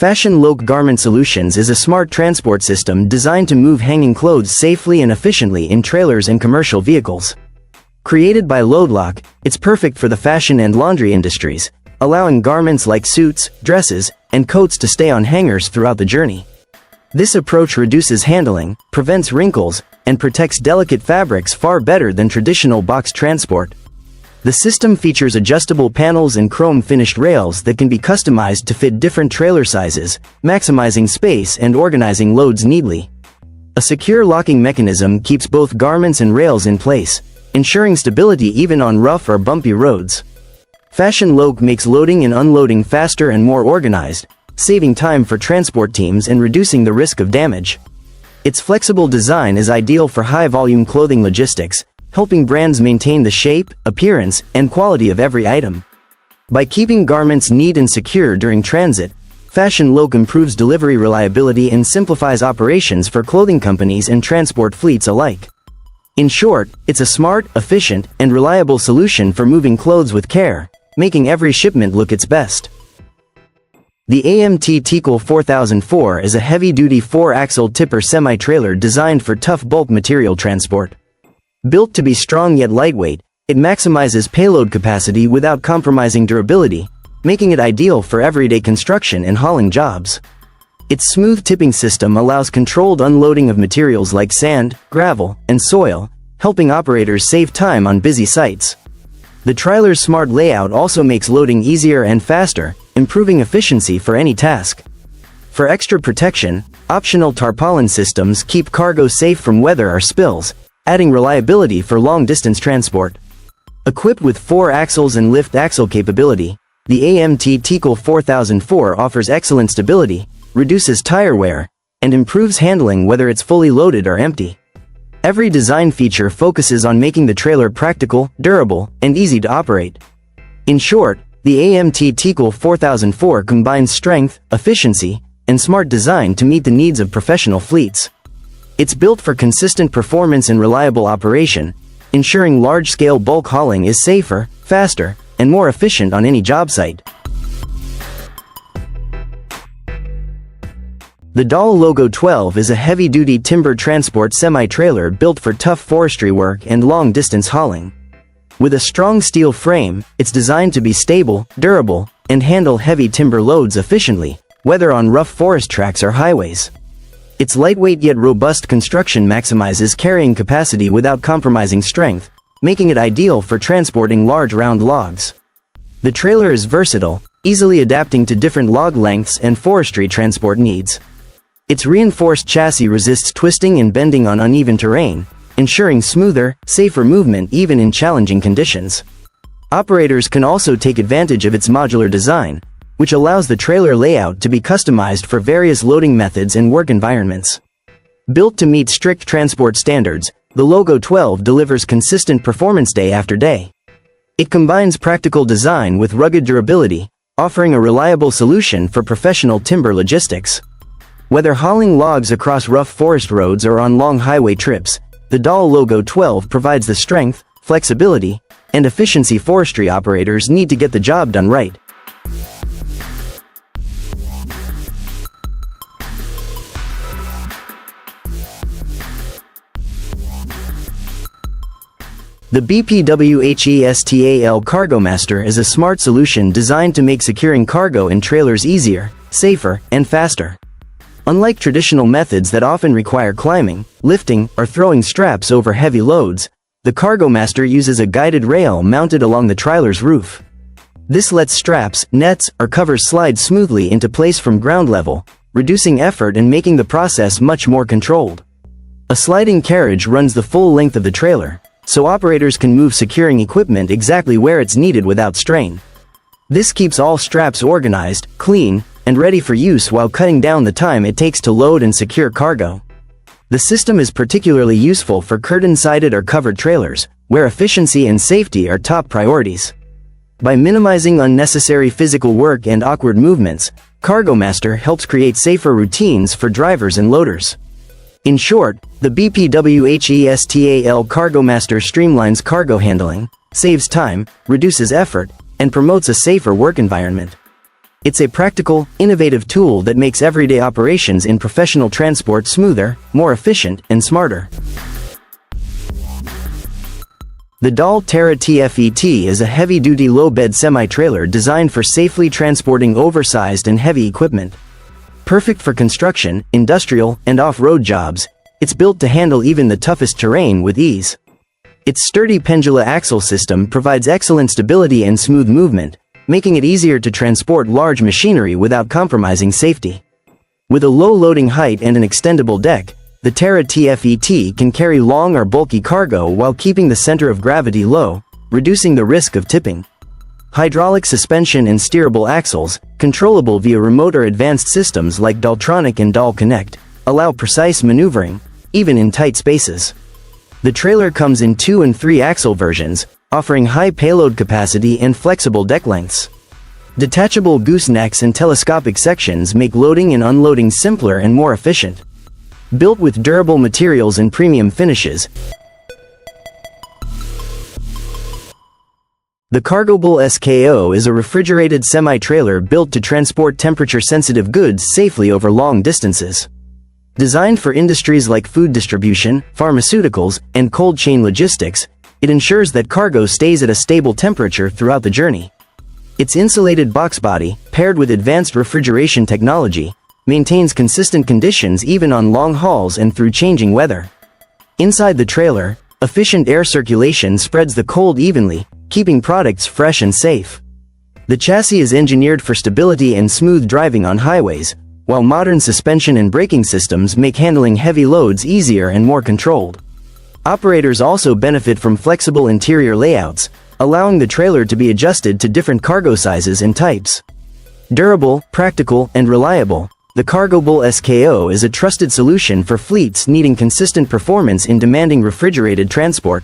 Fashion Loc Garment Solutions is a smart transport system designed to move hanging clothes safely and efficiently in trailers and commercial vehicles. Created by LoadLock, it's perfect for the fashion and laundry industries, allowing garments like suits, dresses, and coats to stay on hangers throughout the journey. This approach reduces handling, prevents wrinkles, and protects delicate fabrics far better than traditional box transport. The system features adjustable panels and chrome-finished rails that can be customized to fit different trailer sizes, maximizing space and organizing loads neatly. A secure locking mechanism keeps both garments and rails in place, ensuring stability even on rough or bumpy roads. Fashion Loc makes loading and unloading faster and more organized, saving time for transport teams and reducing the risk of damage. Its flexible design is ideal for high-volume clothing logistics, helping brands maintain the shape, appearance, and quality of every item. By keeping garments neat and secure during transit, Fashion Loc improves delivery reliability and simplifies operations for clothing companies and transport fleets alike. In short, it's a smart, efficient, and reliable solution for moving clothes with care, making every shipment look its best. The AMT TECL 4004 is a heavy-duty 4-axle tipper semi-trailer designed for tough bulk material transport. Built to be strong yet lightweight, it maximizes payload capacity without compromising durability, making it ideal for everyday construction and hauling jobs. Its smooth tipping system allows controlled unloading of materials like sand, gravel, and soil, helping operators save time on busy sites. The trailer's smart layout also makes loading easier and faster, improving efficiency for any task. For extra protection, optional tarpaulin systems keep cargo safe from weather or spills, adding reliability for long-distance transport. Equipped with 4 axles and lift axle capability, the AMT TECL 4004 offers excellent stability, reduces tire wear, and improves handling whether it's fully loaded or empty. Every design feature focuses on making the trailer practical, durable, and easy to operate. In short, the AMT TECL 4004 combines strength, efficiency, and smart design to meet the needs of professional fleets. It's built for consistent performance and reliable operation, ensuring large-scale bulk hauling is safer, faster, and more efficient on any job site. The DAL Logo 12 is a heavy-duty timber transport semi-trailer built for tough forestry work and long-distance hauling. With a strong steel frame, it's designed to be stable, durable, and handle heavy timber loads efficiently, whether on rough forest tracks or highways. Its lightweight yet robust construction maximizes carrying capacity without compromising strength, making it ideal for transporting large round logs. The trailer is versatile, easily adapting to different log lengths and forestry transport needs. Its reinforced chassis resists twisting and bending on uneven terrain, ensuring smoother, safer movement even in challenging conditions. Operators can also take advantage of its modular design, which allows the trailer layout to be customized for various loading methods and work environments. Built to meet strict transport standards, the Logo 12 delivers consistent performance day after day. It combines practical design with rugged durability, offering a reliable solution for professional timber logistics. Whether hauling logs across rough forest roads or on long highway trips, the DAL Logo 12 provides the strength, flexibility, and efficiency forestry operators need to get the job done right. The BPWHESTAL CargoMaster is a smart solution designed to make securing cargo in trailers easier, safer, and faster. Unlike traditional methods that often require climbing, lifting, or throwing straps over heavy loads, the CargoMaster uses a guided rail mounted along the trailer's roof. This lets straps, nets, or covers slide smoothly into place from ground level, reducing effort and making the process much more controlled. A sliding carriage runs the full length of the trailer, so operators can move securing equipment exactly where it's needed without strain. This keeps all straps organized, clean, and ready for use while cutting down the time it takes to load and secure cargo. The system is particularly useful for curtain-sided or covered trailers, where efficiency and safety are top priorities. By minimizing unnecessary physical work and awkward movements, CargoMaster helps create safer routines for drivers and loaders. In short, the BPWHESTAL CargoMaster streamlines cargo handling, saves time, reduces effort, and promotes a safer work environment. It's a practical, innovative tool that makes everyday operations in professional transport smoother, more efficient, and smarter. The DAL Terra TFET is a heavy-duty low-bed semi-trailer designed for safely transporting oversized and heavy equipment. Perfect for construction, industrial, and off-road jobs, it's built to handle even the toughest terrain with ease. Its sturdy pendula axle system provides excellent stability and smooth movement, making it easier to transport large machinery without compromising safety. With a low loading height and an extendable deck, the Terra TFET can carry long or bulky cargo while keeping the center of gravity low, reducing the risk of tipping. Hydraulic suspension and steerable axles, controllable via remote or advanced systems like Daltronic and DAL Connect, allow precise maneuvering, even in tight spaces. The trailer comes in 2 and 3 axle versions, offering high payload capacity and flexible deck lengths. Detachable goosenecks and telescopic sections make loading and unloading simpler and more efficient. Built with durable materials and premium finishes, the Cargobull SKO is a refrigerated semi-trailer built to transport temperature-sensitive goods safely over long distances. Designed for industries like food distribution, pharmaceuticals, and cold chain logistics, it ensures that cargo stays at a stable temperature throughout the journey. Its insulated box body, paired with advanced refrigeration technology, maintains consistent conditions even on long hauls and through changing weather. Inside the trailer, efficient air circulation spreads the cold evenly, keeping products fresh and safe. The chassis is engineered for stability and smooth driving on highways, while modern suspension and braking systems make handling heavy loads easier and more controlled. Operators also benefit from flexible interior layouts, allowing the trailer to be adjusted to different cargo sizes and types. Durable, practical, and reliable, the Cargobull SKO is a trusted solution for fleets needing consistent performance in demanding refrigerated transport.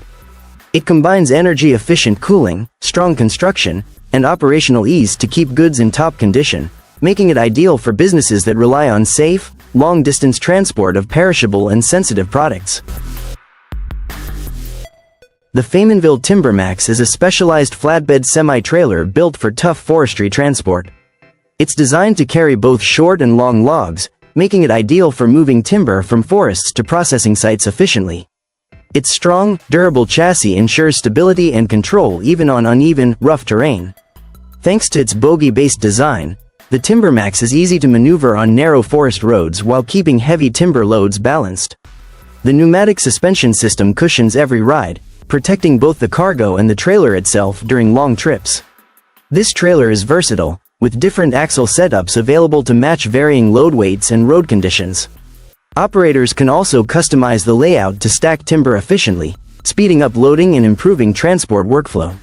It combines energy-efficient cooling, strong construction, and operational ease to keep goods in top condition, making it ideal for businesses that rely on safe, long-distance transport of perishable and sensitive products. The Faymanville TimberMax is a specialized flatbed semi-trailer built for tough forestry transport. It's designed to carry both short and long logs, making it ideal for moving timber from forests to processing sites efficiently. Its strong, durable chassis ensures stability and control even on uneven, rough terrain. Thanks to its bogie-based design, the TimberMax is easy to maneuver on narrow forest roads while keeping heavy timber loads balanced. The pneumatic suspension system cushions every ride, protecting both the cargo and the trailer itself during long trips. This trailer is versatile, with different axle setups available to match varying load weights and road conditions. Operators can also customize the layout to stack timber efficiently, speeding up loading and improving transport workflow.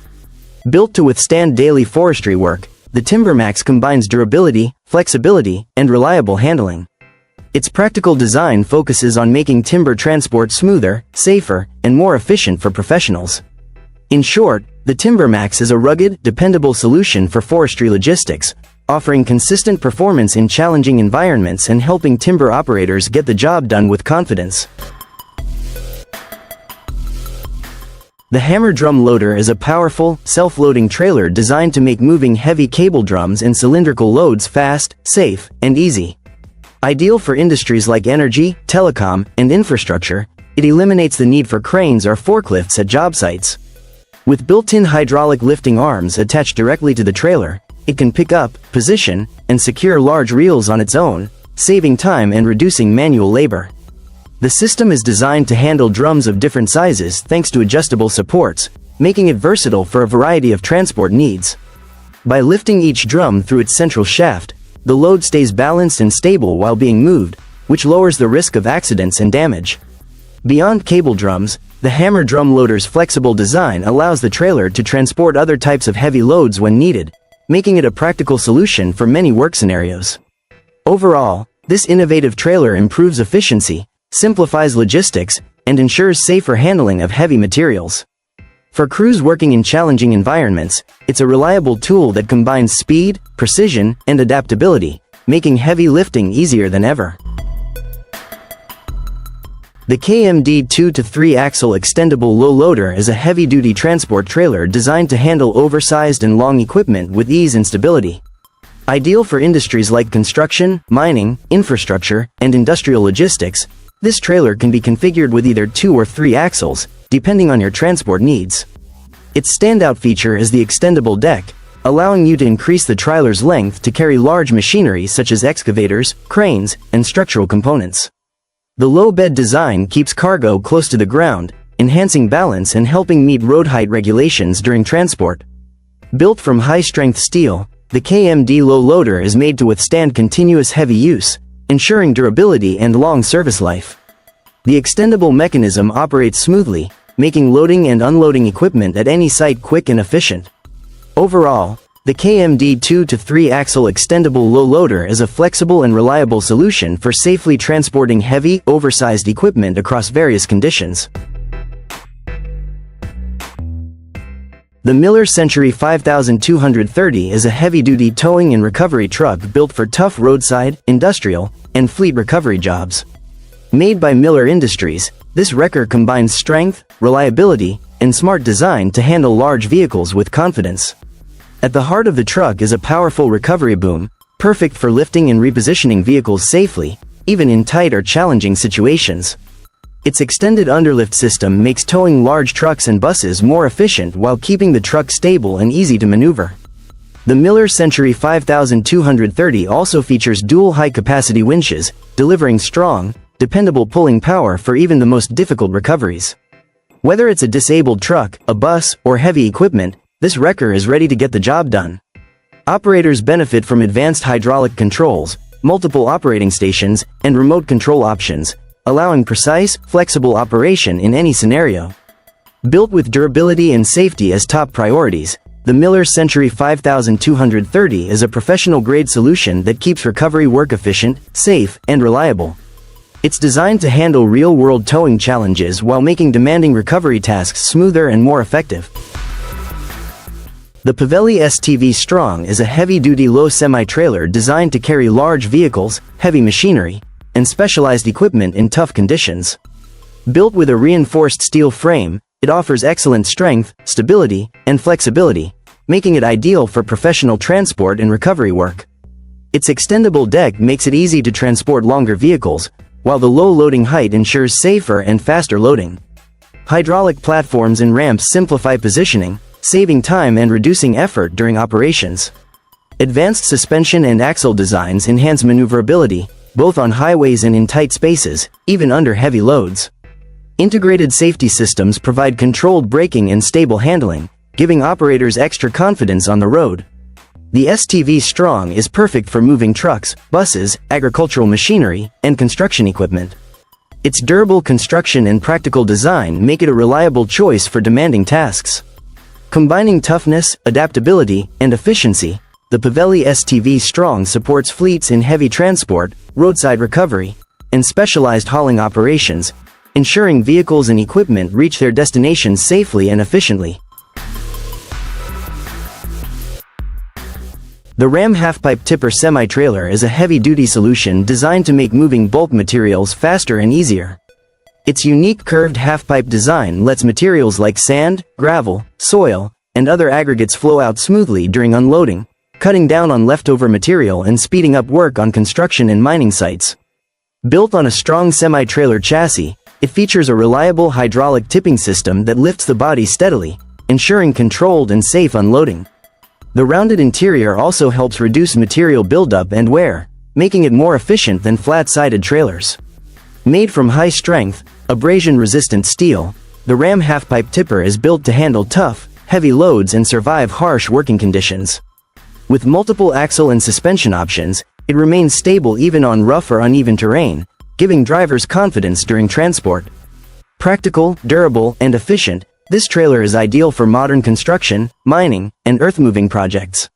Built to withstand daily forestry work, the TimberMax combines durability, flexibility, and reliable handling. Its practical design focuses on making timber transport smoother, safer, and more efficient for professionals. In short, the TimberMax is a rugged, dependable solution for forestry logistics, offering consistent performance in challenging environments and helping timber operators get the job done with confidence. The Hammer Drum Loader is a powerful, self-loading trailer designed to make moving heavy cable drums and cylindrical loads fast, safe, and easy. Ideal for industries like energy, telecom, and infrastructure, it eliminates the need for cranes or forklifts at job sites. With built-in hydraulic lifting arms attached directly to the trailer, it can pick up, position, and secure large reels on its own, saving time and reducing manual labor. The system is designed to handle drums of different sizes thanks to adjustable supports, making it versatile for a variety of transport needs. By lifting each drum through its central shaft, the load stays balanced and stable while being moved, which lowers the risk of accidents and damage. Beyond cable drums, the Hammer Drum Loader's flexible design allows the trailer to transport other types of heavy loads when needed, making it a practical solution for many work scenarios. Overall, this innovative trailer improves efficiency, simplifies logistics, and ensures safer handling of heavy materials. For crews working in challenging environments, it's a reliable tool that combines speed, precision, and adaptability, making heavy lifting easier than ever. The KMD 2-3 axle extendable low loader is a heavy-duty transport trailer designed to handle oversized and long equipment with ease and stability. Ideal for industries like construction, mining, infrastructure, and industrial logistics, this trailer can be configured with either 2 or 3 axles, depending on your transport needs. Its standout feature is the extendable deck, allowing you to increase the trailer's length to carry large machinery such as excavators, cranes, and structural components. The low bed design keeps cargo close to the ground, enhancing balance and helping meet road height regulations during transport. Built from high-strength steel, the KMD low loader is made to withstand continuous heavy use, ensuring durability and long service life. The extendable mechanism operates smoothly, making loading and unloading equipment at any site quick and efficient. Overall, the KMD 2 to 3 axle extendable low loader is a flexible and reliable solution for safely transporting heavy, oversized equipment across various conditions. The Miller Century 5230 is a heavy-duty towing and recovery truck built for tough roadside, industrial, and fleet recovery jobs. Made by Miller Industries, this wrecker combines strength, reliability, and smart design to handle large vehicles with confidence. At the heart of the truck is a powerful recovery boom, perfect for lifting and repositioning vehicles safely, even in tight or challenging situations. Its extended underlift system makes towing large trucks and buses more efficient while keeping the truck stable and easy to maneuver. The Miller Century 5230 also features dual high-capacity winches, delivering strong, dependable pulling power for even the most difficult recoveries. Whether it's a disabled truck, a bus, or heavy equipment, this wrecker is ready to get the job done. Operators benefit from advanced hydraulic controls, multiple operating stations, and remote control options, allowing precise, flexible operation in any scenario. Built with durability and safety as top priorities, the Miller Century 5230 is a professional-grade solution that keeps recovery work efficient, safe, and reliable. It's designed to handle real-world towing challenges while making demanding recovery tasks smoother and more effective. The Pavelli STV Strong is a heavy-duty low semi-trailer designed to carry large vehicles, heavy machinery, and specialized equipment in tough conditions. Built with a reinforced steel frame, it offers excellent strength, stability, and flexibility, making it ideal for professional transport and recovery work. Its extendable deck makes it easy to transport longer vehicles, while the low loading height ensures safer and faster loading. Hydraulic platforms and ramps simplify positioning, saving time and reducing effort during operations. Advanced suspension and axle designs enhance maneuverability, both on highways and in tight spaces, even under heavy loads. Integrated safety systems provide controlled braking and stable handling, giving operators extra confidence on the road. The STV Strong is perfect for moving trucks, buses, agricultural machinery, and construction equipment. Its durable construction and practical design make it a reliable choice for demanding tasks. Combining toughness, adaptability, and efficiency, the Pavelli STV Strong supports fleets in heavy transport, roadside recovery, and specialized hauling operations, ensuring vehicles and equipment reach their destinations safely and efficiently. The Ram Half-Pipe Tipper Semi-Trailer is a heavy-duty solution designed to make moving bulk materials faster and easier. Its unique curved half-pipe design lets materials like sand, gravel, soil, and other aggregates flow out smoothly during unloading, cutting down on leftover material and speeding up work on construction and mining sites. Built on a strong semi-trailer chassis, it features a reliable hydraulic tipping system that lifts the body steadily, ensuring controlled and safe unloading. The rounded interior also helps reduce material buildup and wear, making it more efficient than flat-sided trailers. Made from high-strength, abrasion-resistant steel, the Ram Half-Pipe Tipper is built to handle tough, heavy loads and survive harsh working conditions. With multiple axle and suspension options, it remains stable even on rough or uneven terrain, giving drivers confidence during transport. Practical, durable, and efficient, this trailer is ideal for modern construction, mining, and earth-moving projects.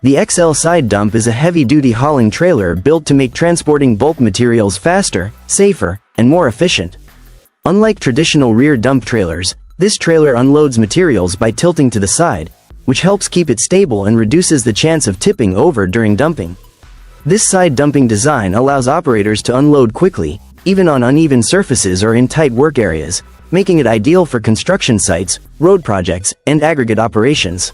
The XL Side Dump is a heavy-duty hauling trailer built to make transporting bulk materials faster, safer, and more efficient. Unlike traditional rear dump trailers, this trailer unloads materials by tilting to the side, which helps keep it stable and reduces the chance of tipping over during dumping. This side dumping design allows operators to unload quickly, even on uneven surfaces or in tight work areas, making it ideal for construction sites, road projects, and aggregate operations.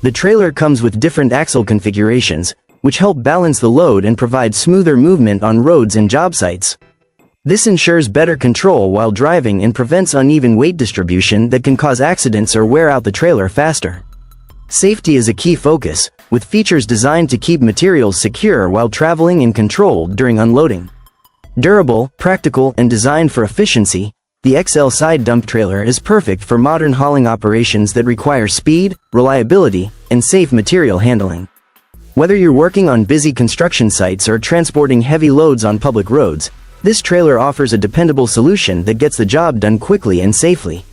The trailer comes with different axle configurations, which help balance the load and provide smoother movement on roads and job sites. This ensures better control while driving and prevents uneven weight distribution that can cause accidents or wear out the trailer faster. Safety is a key focus, with features designed to keep materials secure while traveling and controlled during unloading. Durable, practical, and designed for efficiency, the XL side dump trailer is perfect for modern hauling operations that require speed, reliability, and safe material handling. Whether you're working on busy construction sites or transporting heavy loads on public roads, this trailer offers a dependable solution that gets the job done quickly and safely.